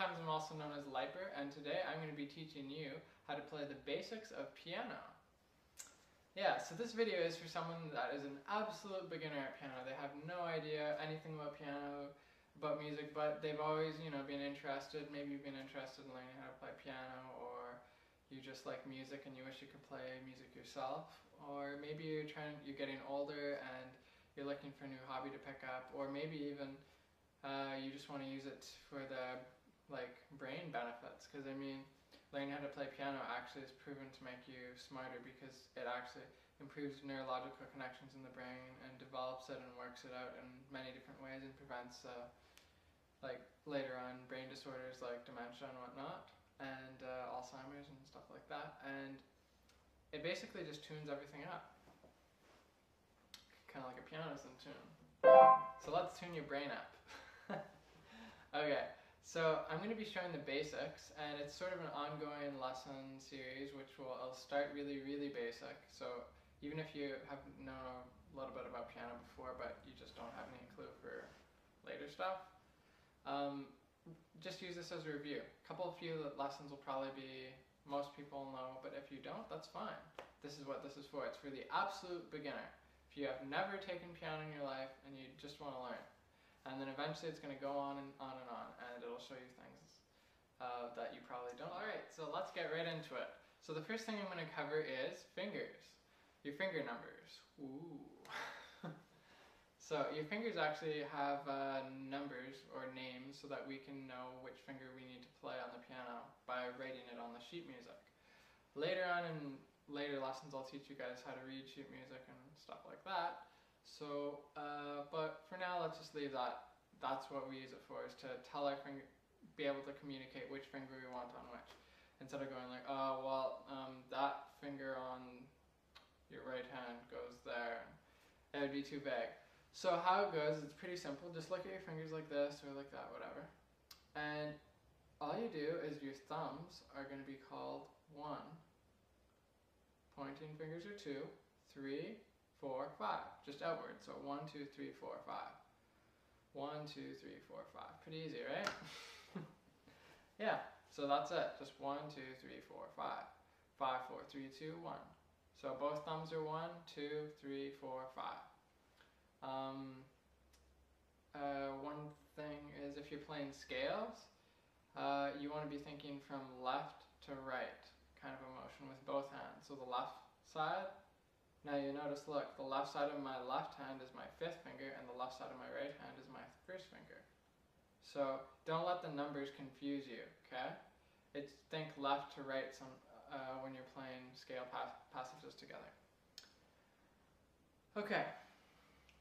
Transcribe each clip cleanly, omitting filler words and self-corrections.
Sometimes I'm also known as Liper, and today I'm going to be teaching you how to play the basics of piano. Yeah, so this video is for someone that is an absolute beginner at piano. They have no idea anything about piano, about music, but they've always, been interested. Maybe you've been interested in learning how to play piano, or you just like music and you wish you could play music yourself, or maybe you're getting older and you're looking for a new hobby to pick up, or maybe even you just want to use it for the brain benefits, because learning how to play piano actually is proven to make you smarter, because it actually improves neurological connections in the brain and develops it and works it out in many different ways and prevents later on brain disorders like dementia and whatnot, and Alzheimer's and stuff like that. And it basically just tunes everything up, kind of like a piano's in tune. So let's tune your brain up. Okay, so I'm going to be showing the basics, and it's sort of an ongoing lesson series which will start really basic. So even if you have known a little bit about piano before but you just don't have any clue for later stuff, just use this as a review. A few lessons will probably be, most people know, but if you don't, that's fine. This is what this is for. It's for the absolute beginner. If you have never taken piano in your life and you just want to learn. And then eventually it's going to go on and on and on, and it'll show you things that you probably don't. Alright, so let's get right into it. So the first thing I'm going to cover is fingers. Your finger numbers. Ooh. So your fingers actually have numbers or names so that we can know which finger we need to play on the piano by writing it on the sheet music. Later on in later lessons I'll teach you guys how to read sheet music and stuff like that. So, but for now, let's just leave that. That's what we use it for, is to tell our finger, be able to communicate which finger we want on which. Instead of going like, oh, well, that finger on your right hand goes there. It would be too vague. So how it goes, it's pretty simple. Just look at your fingers like this or like that, whatever. And all you do is your thumbs are going to be called 1. Pointing fingers are 2, 3, 4, 5, just outward. So 1, 2, 3, 4, 5. 1, 2, 3, 4, 5. Pretty easy, right? Yeah, so that's it. Just 1, 2, 3, 4, 5. 5, 4, 3, 2, 1. So both thumbs are 1, 2, 3, 4, 5. One thing is, if you're playing scales, you want to be thinking from left to right kind of a motion with both hands. So the left side. Now you notice, look, the left side of my left hand is my 5th finger, and the left side of my right hand is my 1st finger. So don't let the numbers confuse you, okay? Think left to right when you're playing scale passages together. Okay,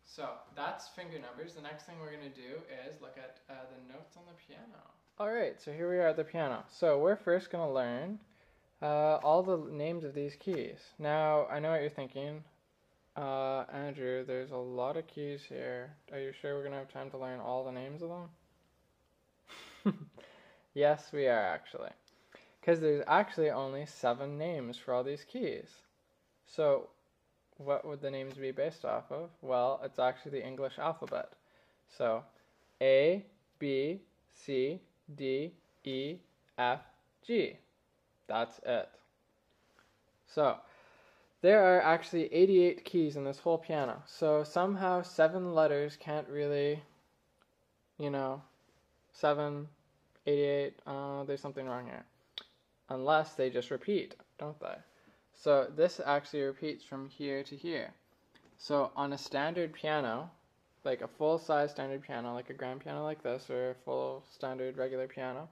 so that's finger numbers. The next thing we're going to do is look at the notes on the piano. Alright, so here we are at the piano. So we're first going to learn all the names of these keys. Now, I know what you're thinking. Andrew, there's a lot of keys here. Are you sure we're going to have time to learn all the names of them? Yes, we are actually. Because there's actually only 7 names for all these keys. So, what would the names be based off of? Well, it's actually the English alphabet. So, A, B, C, D, E, F, G. That's it. So, there are actually 88 keys in this whole piano. So somehow 7 letters can't really, 7, 88, there's something wrong here. Unless they just repeat, don't they? So this actually repeats from here to here. So on a standard piano, like a full-size standard piano, like a grand piano like this, or a full standard regular piano,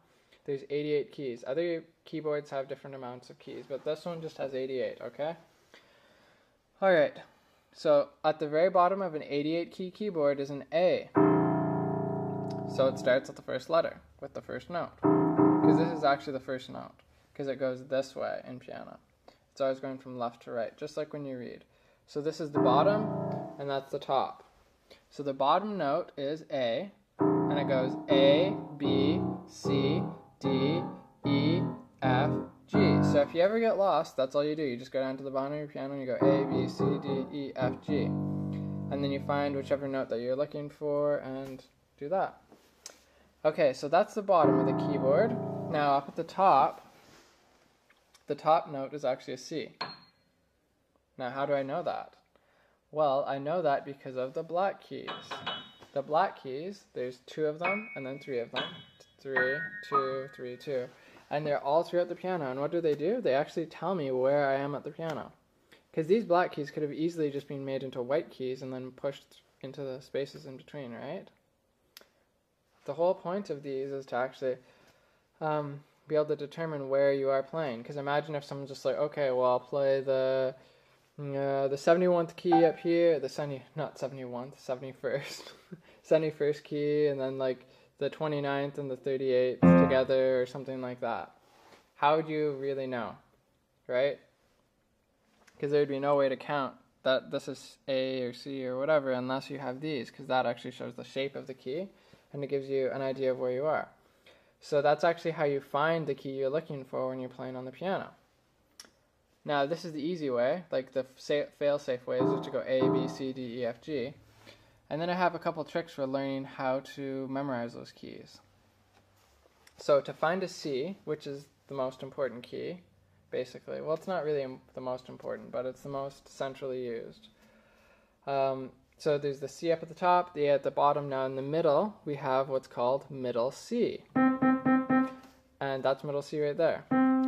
there's 88 keys. Other keyboards have different amounts of keys, but this one just has 88, okay? Alright, so at the very bottom of an 88 key keyboard is an A. So it starts at the first letter, with the first note. Because this is actually the first note, because it goes this way in piano. It's always going from left to right, just like when you read. So this is the bottom, and that's the top. So the bottom note is A, and it goes A, B, C, D, E, F, G. So if you ever get lost, that's all you do. You just go down to the bottom of your piano and you go A, B, C, D, E, F, G. And then you find whichever note that you're looking for and do that. Okay, so that's the bottom of the keyboard. Now up at the top note is actually a C. Now how do I know that? Well, I know that because of the black keys. The black keys, there's 2 of them and then 3 of them. 3, 2, 3, 2. And they're all throughout the piano. And what do? They actually tell me where I am at the piano. Because these black keys could have easily just been made into white keys and then pushed into the spaces in between, right? The whole point of these is to actually be able to determine where you are playing. Because imagine if someone's just like, okay, well, I'll play the 71th key up here, not 71th, 71st, 71st key, and then like the 29th and the 38th together or something like that. How would you really know, right? Because there'd be no way to count that this is A or C or whatever unless you have these, because that actually shows the shape of the key and it gives you an idea of where you are. So that's actually how you find the key you're looking for when you're playing on the piano. Now this is the easy way, like the fail-safe way is just to go A, B, C, D, E, F, G. And then I have a couple tricks for learning how to memorize those keys. So to find a C, which is the most important key, basically, well, it's not really the most important, but it's the most centrally used. So there's the C up at the top, the A at the bottom. Now in the middle, we have what's called middle C. And that's middle C right there.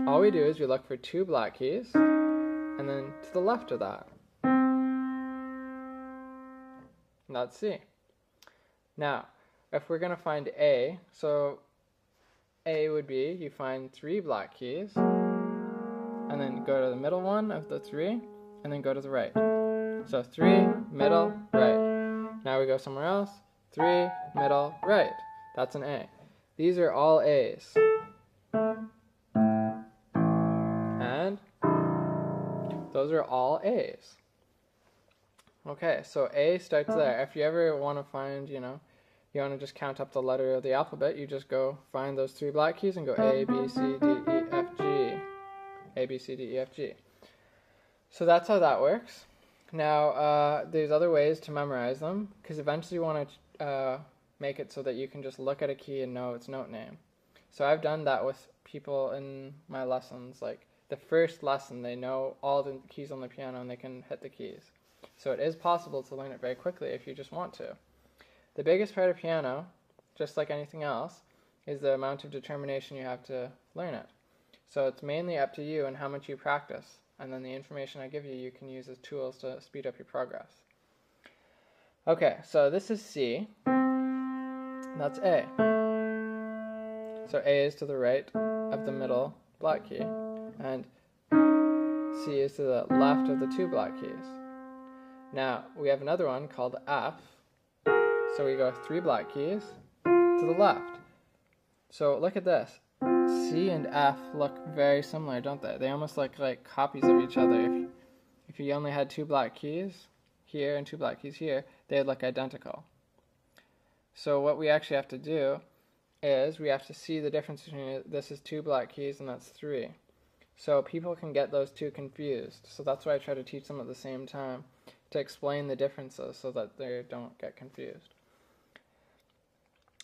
All we do is we look for 2 black keys, and then to the left of that. And that's C. Now, if we're going to find A, so A would be you find 3 black keys, and then go to the middle one of the 3, and then go to the right. So 3, middle, right. Now we go somewhere else. 3, middle, right. That's an A. These are all A's. And those are all A's. Okay, so A starts there. If you ever want to find, you want to just count up the letter of the alphabet, you just go find those 3 black keys and go A, B, C, D, E, F, G. A, B, C, D, E, F, G. So that's how that works. Now, there's other ways to memorize them, because eventually you want to make it so that you can just look at a key and know its note name. So I've done that with people in my lessons. Like the first lesson, they know all the keys on the piano and they can hit the keys. So it is possible to learn it very quickly if you just want to. The biggest part of piano, just like anything else, is the amount of determination you have to learn it. So it's mainly up to you and how much you practice. And then the information I give you, you can use as tools to speed up your progress. Okay, so this is C. That's A. So A is to the right of the middle black key. And C is to the left of the 2 black keys. Now, we have another one called F. So we go 3 black keys to the left. So look at this. C and F look very similar, don't they? They almost look like copies of each other. If you only had 2 black keys here and 2 black keys here, they'd look identical. So what we actually have to do is we have to see the difference between this is 2 black keys and that's 3. So people can get those 2 confused. So that's why I try to teach them at the same time to explain the differences so that they don't get confused.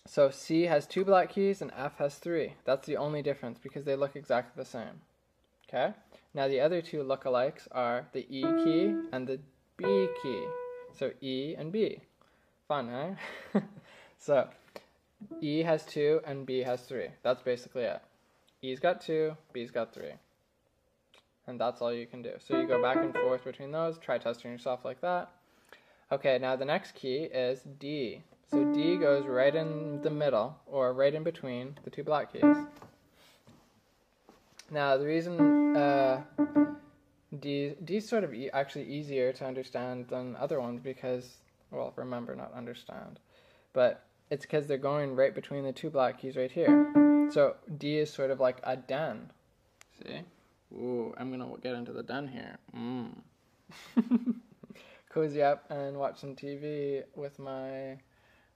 So C has 2 black keys and F has 3. That's the only difference because they look exactly the same. Okay? Now the other 2 lookalikes are the E key and the B key. So E and B. Fun, eh? So E has 2 and B has 3. That's basically it. E's got 2, B's got 3. And that's all you can do. So you go back and forth between those. Try testing yourself like that. Okay, now the next key is D. So D goes right in the middle, or right in between the 2 black keys. Now the reason D's sort of actually easier to understand than other ones because, well, remember, not understand. But it's because they're going right between the 2 black keys right here. So D is sort of like a den. See? Ooh, I'm going to get into the den here. Cozy up and watch some TV with my,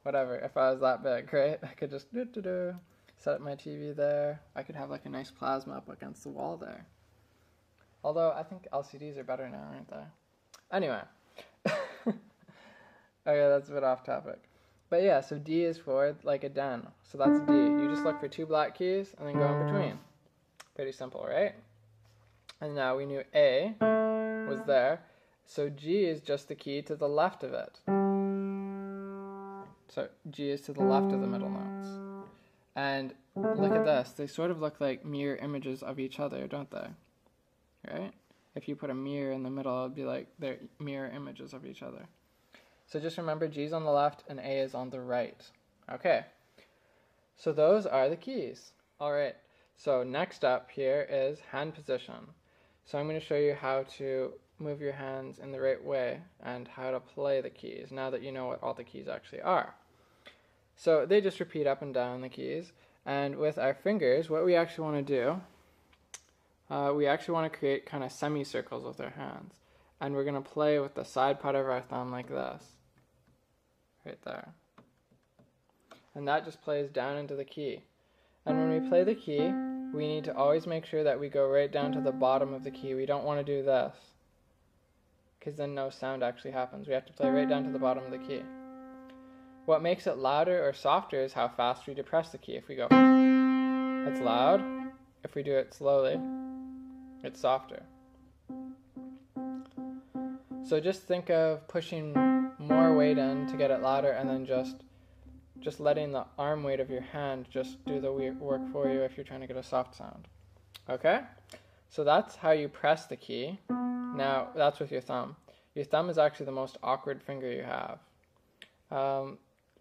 whatever, if I was that big, right? I could just set up my TV there. I could have like a nice plasma up against the wall there. Although I think LCDs are better now, aren't they? Anyway. Okay, that's a bit off topic. But yeah, so D is for like a den. So that's D. You just look for 2 black keys and then go in between. Pretty simple, right? And now we knew A was there. So G is just the key to the left of it. So G is to the left of the middle notes. And look at this. They sort of look like mirror images of each other, don't they? Right? If you put a mirror in the middle, it would be like they're mirror images of each other. So just remember G's on the left and A is on the right. Okay. So those are the keys. All right. So next up here is hand position. So I'm going to show you how to move your hands in the right way and how to play the keys now that you know what all the keys actually are. So they just repeat up and down the keys. And with our fingers, what we actually want to do, we actually want to create kind of semicircles with our hands. And we're going to play with the side part of our thumb like this. Right there. And that just plays down into the key. And when we play the key, we need to always make sure that we go right down to the bottom of the key. We don't want to do this, because then no sound actually happens. We have to play right down to the bottom of the key. What makes it louder or softer is how fast we depress the key. If we go, it's loud. If we do it slowly, it's softer. So just think of pushing more weight in to get it louder, and then just letting the arm weight of your hand just do the work for you if you're trying to get a soft sound. Okay? So that's how you press the key. Now, that's with your thumb. Your thumb is actually the most awkward finger you have.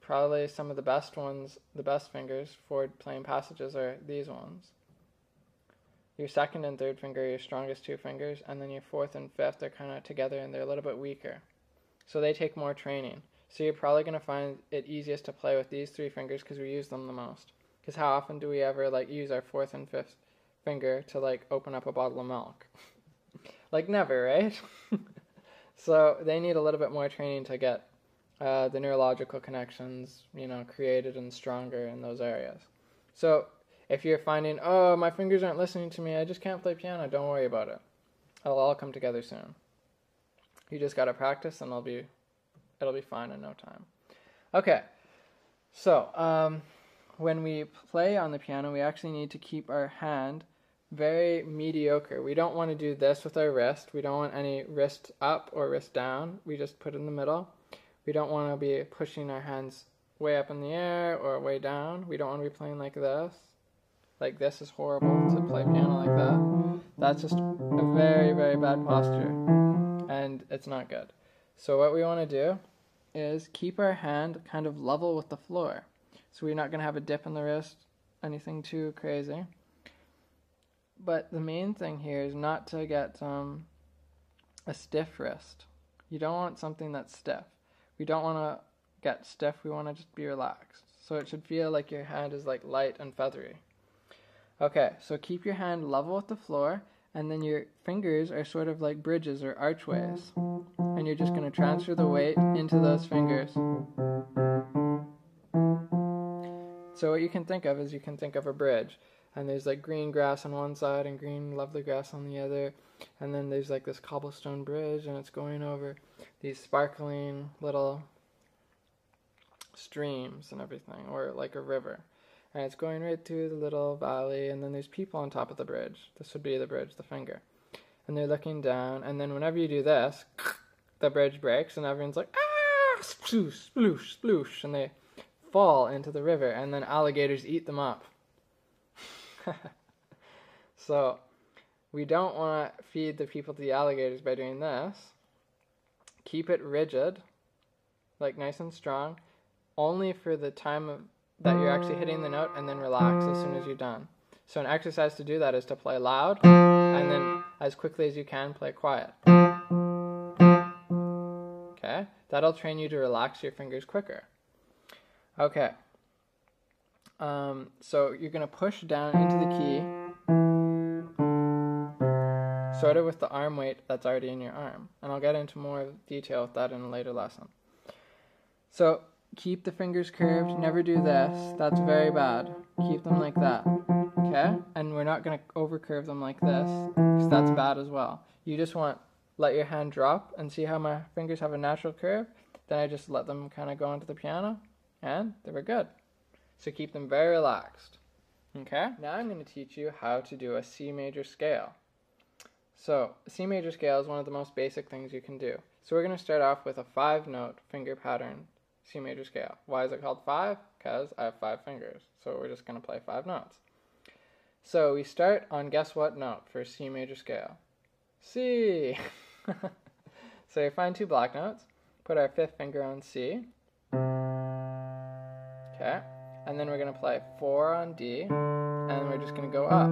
Probably some of the best ones, the best fingers for playing passages are these ones. Your second and third finger are your strongest 2 fingers, and then your fourth and fifth are kind of together and they're a little bit weaker. So they take more training. So you're probably going to find it easiest to play with these 3 fingers because we use them the most. Because how often do we ever like use our fourth and fifth finger to like open up a bottle of milk? Like never, right? So they need a little bit more training to get the neurological connections, created and stronger in those areas. So if you're finding, oh, my fingers aren't listening to me, I just can't play piano, don't worry about it. It'll all come together soon. You just got to practice and it'll be fine in no time. Okay, so when we play on the piano, we actually need to keep our hand very mediocre. We don't want to do this with our wrist. We don't want any wrist up or wrist down. We just put it in the middle. We don't want to be pushing our hands way up in the air or way down. We don't want to be playing like this. Like this is horrible to play piano like that. That's just a very, very bad posture, and it's not good. So what we want to do is keep our hand kind of level with the floor. So we're not going to have a dip in the wrist, anything too crazy. But the main thing here is not to get a stiff wrist. You don't want something that's stiff. We don't want to get stiff, we want to just be relaxed. So it should feel like your hand is like light and feathery. Okay, so keep your hand level with the floor, and then your fingers are sort of like bridges or archways. And you're just going to transfer the weight into those fingers. So what you can think of is you can think of a bridge. And there's like green grass on one side and green lovely grass on the other. And then there's like this cobblestone bridge, and it's going over these sparkling little streams and everything, or like a river. And it's going right through the little valley, and then there's people on top of the bridge. This would be the bridge, the finger. And they're looking down, and then whenever you do this, the bridge breaks, and everyone's like, ah, sploosh, sploosh, sploosh, and they fall into the river, and then alligators eat them up. So we don't want to feed the people to the alligators by doing this. Keep it rigid, like nice and strong, only for the time that you're actually hitting the note, and then relax as soon as you're done. So an exercise to do that is to play loud, and then as quickly as you can play quiet. Okay, that'll train you to relax your fingers quicker. Okay. So you're going to push down into the key, sort of with the arm weight that's already in your arm. And I'll get into more detail with that in a later lesson. So keep the fingers curved. Never do this. That's very bad. Keep them like that. Okay? And we're not going to overcurve them like this, because that's bad as well. You just let your hand drop and see how my fingers have a natural curve. Then I just let them kind of go onto the piano. And they were good. So keep them very relaxed. Okay? Now I'm going to teach you how to do a C major scale. So, a C major scale is one of the most basic things you can do. So we're going to start off with a 5-note finger pattern C major scale. Why is it called 5? Because I have 5 fingers. So we're just going to play 5 notes. So we start on guess what note for C major scale? C! So you find 2 black notes, put our 5th finger on C. Okay, and then we're going to play 4 on D, and we're just going to go up.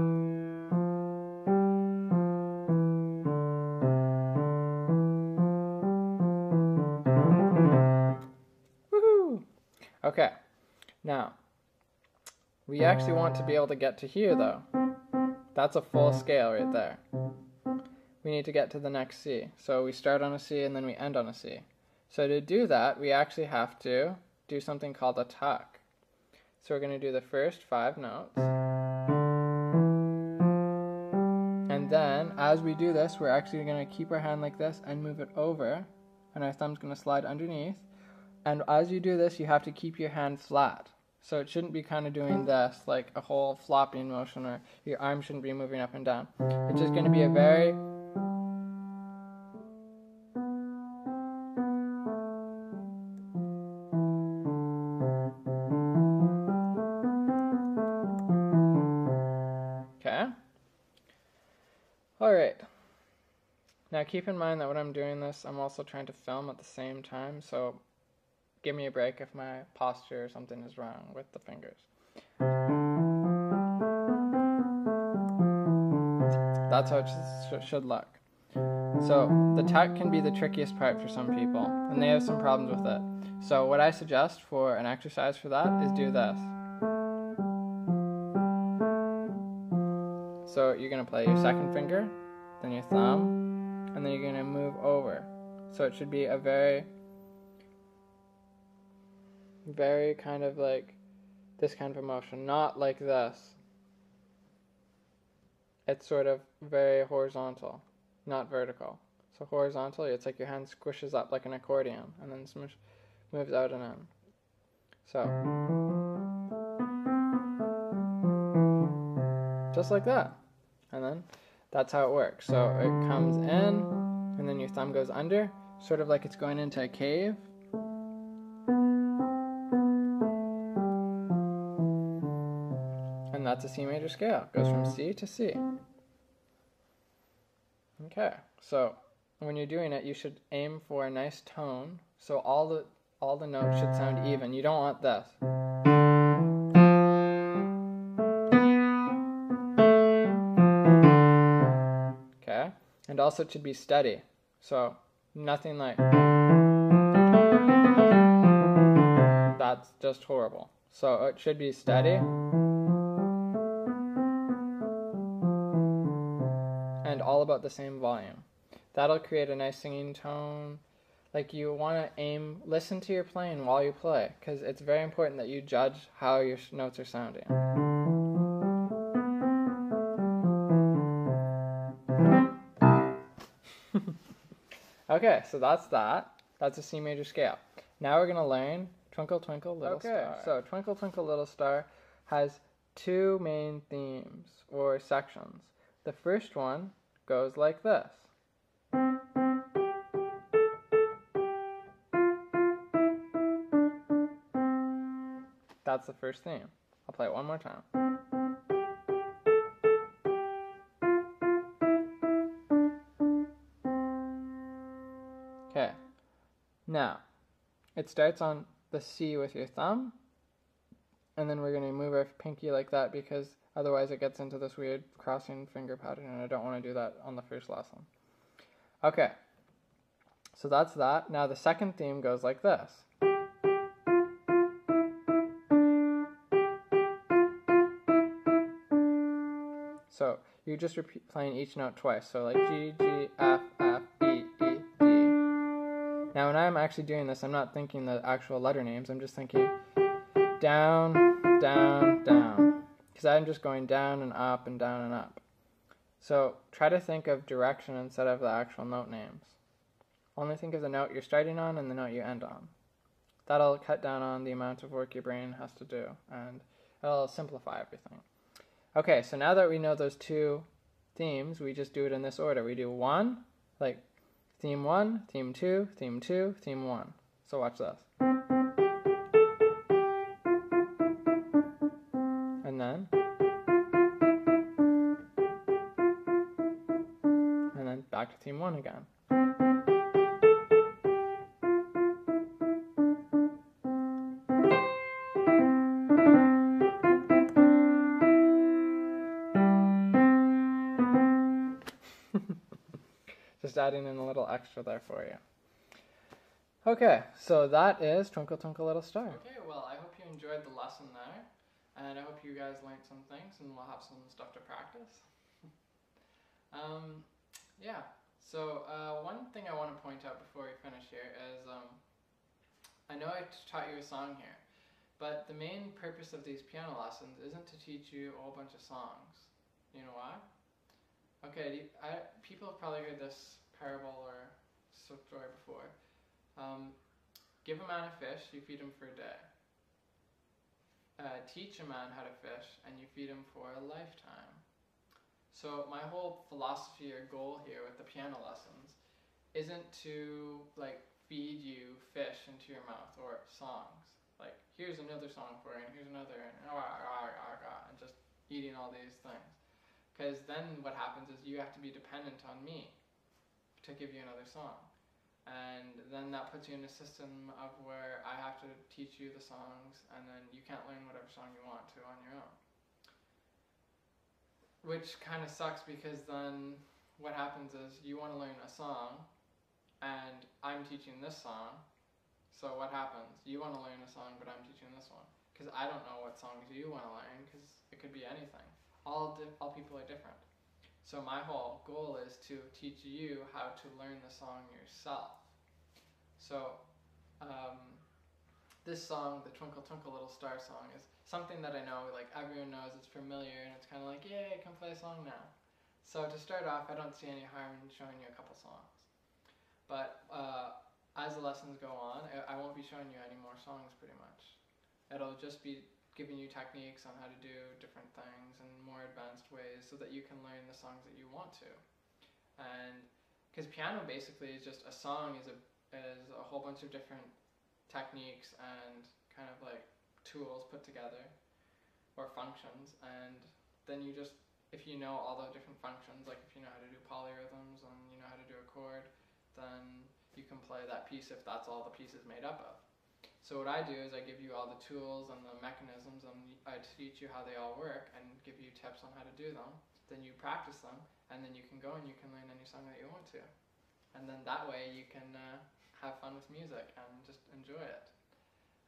Woohoo! Okay, now, we actually want to be able to get to here though. That's a full scale right there. We need to get to the next C. So we start on a C and then we end on a C. So to do that, we actually have to do something called a tuck. So we're going to do the first 5 notes. And then, as we do this, we're actually going to keep our hand like this and move it over. And our thumb's going to slide underneath. And as you do this, you have to keep your hand flat. So it shouldn't be kind of doing this, like a whole flopping motion, or your arm shouldn't be moving up and down. It's just going to be a very... Okay. Alright. Now keep in mind that when I'm doing this, I'm also trying to film at the same time, so give me a break if my posture or something is wrong with the fingers. That's how it should look. So the tuck can be the trickiest part for some people, and they have some problems with it. So what I suggest for an exercise for that is do this. So you're going to play your 2nd finger, then your thumb, and then you're going to move over. So it should be a very kind of like this kind of a motion, not like this. It's sort of very horizontal, not vertical. So horizontal, it's like your hand squishes up like an accordion and then moves out and in. So, just like that. And then that's how it works. So it comes in, and then your thumb goes under, sort of like it's going into a cave. And that's a C major scale. It goes from C to C. Okay, so when you're doing it, you should aim for a nice tone, so all the notes should sound even. You don't want this. Okay, and also it should be steady. So nothing like that's just horrible. So it should be steady. And all about the same volume. That'll create a nice singing tone. Like you want to aim, listen to your playing while you play, because it's very important that you judge how your notes are sounding. Okay, so that's that. That's a C major scale. Now we're going to learn Twinkle Twinkle Little Star. Okay, so Twinkle Twinkle Little Star has 2 main themes or sections. The first one goes like this. That's the first theme. I'll play it one more time. Okay. Now, it starts on the C with your thumb, and then we're going to move our pinky like that because otherwise it gets into this weird crossing finger pattern, and I don't want to do that on the first lesson. Okay, so that's that. Now the second theme goes like this. So you're just playing each note twice, so like G, G, F, F, E, E, D. Now when I'm actually doing this, I'm not thinking the actual letter names, I'm just thinking down, down, down. Because I'm just going down and up and down and up. So try to think of direction instead of the actual note names. Only think of the note you're starting on and the note you end on. that'll cut down on the amount of work your brain has to do, and it'll simplify everything. Okay, so now that we know those two themes, we just do it in this order. We do 1, like theme 1, theme 2, theme 2, theme 1. So watch this. And then back to theme 1 again. Just adding in a little extra there for you. Okay, so that is Twinkle Twinkle Little Star. Okay, well, I hope you enjoyed the lesson there, and I hope you guys learned some things, and we'll have some stuff to practice. Yeah, so one thing I want to point out before we finish here is, I know I taught you a song here, but the main purpose of these piano lessons isn't to teach you a whole bunch of songs. You know why? Okay, people have probably heard this parable or story before. Give a man a fish, you feed him for a day. Teach a man how to fish, and you feed him for a lifetime. So my whole philosophy or goal here with the piano lessons isn't to like feed you fish into your mouth or songs. Like, here's another song for you, and here's another, and just eating all these things. Because then what happens is you have to be dependent on me to give you another song. And then that puts you in a system of where I have to teach you the songs, and then you can't learn whatever song you want to on your own. Which kind of sucks, because then what happens is you want to learn a song, and I'm teaching this song. So what happens? You want to learn a song, but I'm teaching this one. Because I don't know what songs you want to learn, because it could be anything. All people are different. So my whole goal is to teach you how to learn the song yourself. So this song, the Twinkle Twinkle Little Star song, is something that I know like everyone knows, it's familiar, and it's kind of like, yay, I can play a song now. So to start off, I don't see any harm in showing you a couple songs. But as the lessons go on, I won't be showing you any more songs pretty much. It'll just be giving you techniques on how to do different things in more advanced ways so that you can learn the songs that you want to. And because piano basically is just a song is a whole bunch of different techniques and kind of like tools put together, or functions, and then you just, if you know all the different functions, like if you know how to do polyrhythms and you know how to do a chord, then you can play that piece if that's all the piece is made up of. So what I do is I give you all the tools and the mechanisms, and I teach you how they all work and give you tips on how to do them. Then you practice them, and then you can go and you can learn any song that you want to. And then that way you can have fun with music and just enjoy it.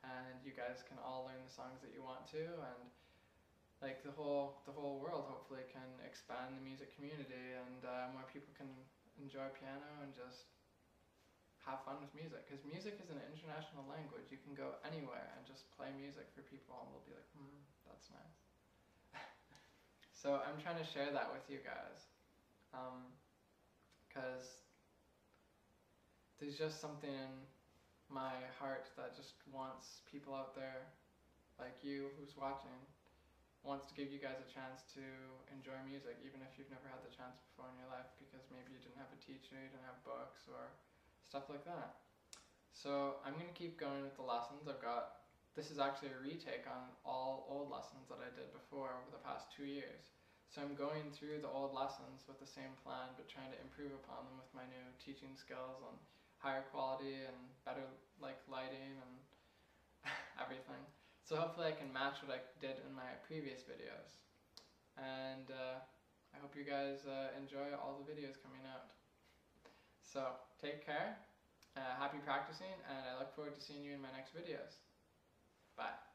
And you guys can all learn the songs that you want to, and like the whole world hopefully can expand the music community, and more people can enjoy piano and just have fun with music, because music is an international language. You can go anywhere and just play music for people, and they'll be like, that's nice. So I'm trying to share that with you guys, because there's just something in my heart that just wants people out there like you who's watching, wants to give you guys a chance to enjoy music, even if you've never had the chance before in your life, because maybe you didn't have a teacher, you didn't have books, or stuff like that. So I'm going to keep going with the lessons. This is actually a retake on all old lessons that I did before over the past 2 years. So I'm going through the old lessons with the same plan, but trying to improve upon them with my new teaching skills and higher quality and better like lighting and everything. So hopefully I can match what I did in my previous videos. And I hope you guys enjoy all the videos coming out. So take care, happy practicing, and I look forward to seeing you in my next videos. Bye.